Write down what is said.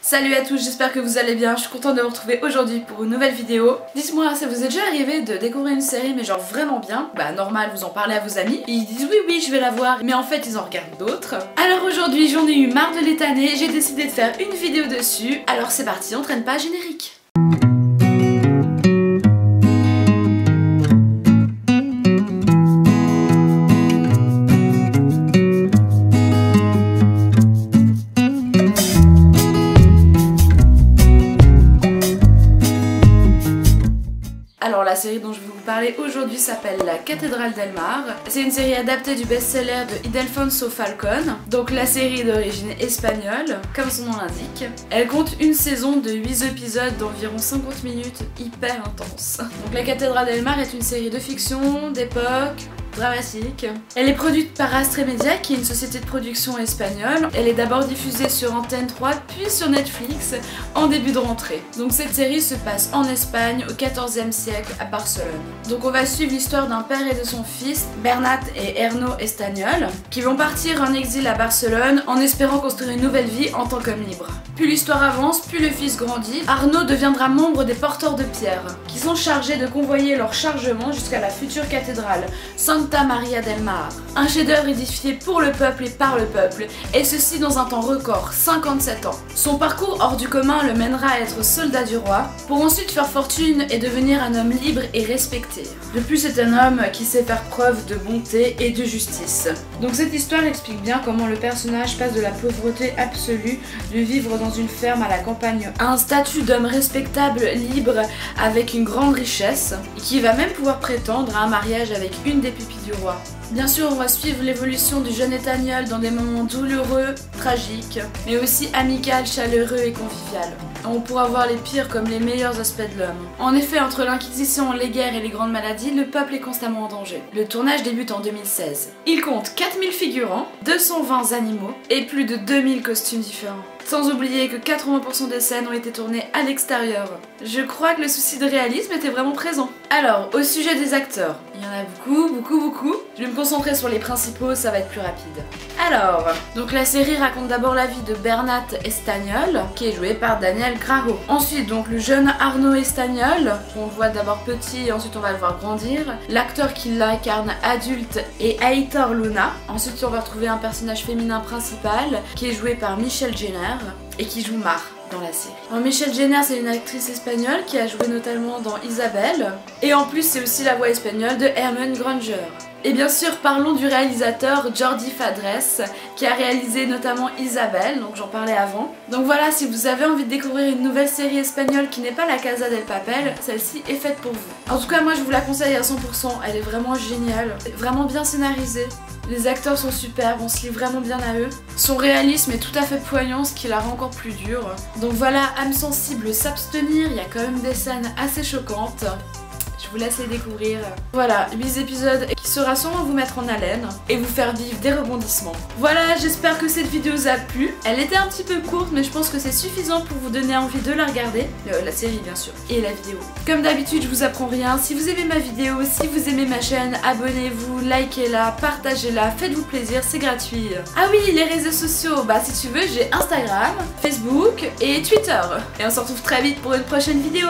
Salut à tous, j'espère que vous allez bien, je suis contente de vous retrouver aujourd'hui pour une nouvelle vidéo. Dites-moi, ça vous est déjà arrivé de découvrir une série mais genre vraiment bien? Bah normal, vous en parlez à vos amis, et ils disent oui je vais la voir, mais en fait ils en regardent d'autres. Alors aujourd'hui j'en ai eu marre de l'étaner, j'ai décidé de faire une vidéo dessus, alors c'est parti, on traîne pas, générique. Alors la série dont je vais vous parler aujourd'hui s'appelle La Cathédrale del Mar. C'est une série adaptée du best-seller de Ildefonso Falcón. Donc la série est d'origine espagnole, comme son nom l'indique. Elle compte une saison de 8 épisodes d'environ 50 minutes, hyper intense. Donc La Cathédrale del Mar est une série de fiction, d'époque, dramatique. Elle est produite par Astre Media, qui est une société de production espagnole. Elle est d'abord diffusée sur Antenne 3 puis sur Netflix en début de rentrée. Donc cette série se passe en Espagne au XIVe siècle à Barcelone. Donc on va suivre l'histoire d'un père et de son fils, Bernat et Erno Estañol, qui vont partir en exil à Barcelone en espérant construire une nouvelle vie en tant qu'homme libre. Plus l'histoire avance, plus le fils grandit. Arnaud deviendra membre des porteurs de pierre, qui sont chargés de convoyer leur chargement jusqu'à la future cathédrale Santa Maria del Mar. Un chef-d'œuvre édifié pour le peuple et par le peuple, et ceci dans un temps record, 57 ans. Son parcours hors du commun le mènera à être soldat du roi, pour ensuite faire fortune et devenir un homme libre et respecté. De plus, c'est un homme qui sait faire preuve de bonté et de justice. Donc cette histoire explique bien comment le personnage passe de la pauvreté absolue, de vivre dans une ferme à la campagne, à un statut d'homme respectable, libre, avec une grande richesse, et qui va même pouvoir prétendre à un mariage avec une des pupilles du roi. Bien sûr, on va suivre l'évolution du jeune Estañol dans des moments douloureux, tragiques, mais aussi amical, chaleureux et convivial. On pourra voir les pires comme les meilleurs aspects de l'homme. En effet, entre l'Inquisition, les guerres et les grandes maladies, le peuple est constamment en danger. Le tournage débute en 2016. Il compte 4000 figurants, 220 animaux et plus de 2000 costumes différents. Sans oublier que 80% des scènes ont été tournées à l'extérieur. Je crois que le souci de réalisme était vraiment présent. Alors, au sujet des acteurs, il y en a beaucoup. Je vais me concentrer sur les principaux, ça va être plus rapide. Alors, donc la série raconte d'abord la vie de Bernat Estañol, qui est joué par Daniel Grajo. Ensuite, donc le jeune Arnaud Estañol, qu'on voit d'abord petit et ensuite on va le voir grandir. L'acteur qui l'incarne adulte est Aitor Luna. Ensuite, on va retrouver un personnage féminin principal, qui est joué par Michelle Jenner et qui joue Mar dans la série. Alors, Michelle Jenner, c'est une actrice espagnole qui a joué notamment dans Isabelle, et en plus c'est aussi la voix espagnole de Hermione Granger. Et bien sûr, parlons du réalisateur Jordi Fadrés, qui a réalisé notamment Isabelle, donc j'en parlais avant. Donc voilà, si vous avez envie de découvrir une nouvelle série espagnole qui n'est pas La Casa del Papel, celle-ci est faite pour vous. En tout cas, moi je vous la conseille à 100%, elle est vraiment géniale, vraiment bien scénarisée. Les acteurs sont superbes, on se lie vraiment bien à eux. Son réalisme est tout à fait poignant, ce qui la rend encore plus dure. Donc voilà, âme sensible, s'abstenir, il y a quand même des scènes assez choquantes. Je vous laisse les découvrir. Voilà, 8 épisodes qui sera sûrement vous mettre en haleine et vous faire vivre des rebondissements. Voilà, j'espère que cette vidéo vous a plu. Elle était un petit peu courte, mais je pense que c'est suffisant pour vous donner envie de la regarder. La série bien sûr, et la vidéo. Comme d'habitude, je vous apprends rien. Si vous aimez ma vidéo, si vous aimez ma chaîne, abonnez-vous, likez-la, partagez-la, faites-vous plaisir, c'est gratuit. Ah oui, les réseaux sociaux, bah si tu veux, j'ai Instagram, Facebook et Twitter. Et on se retrouve très vite pour une prochaine vidéo.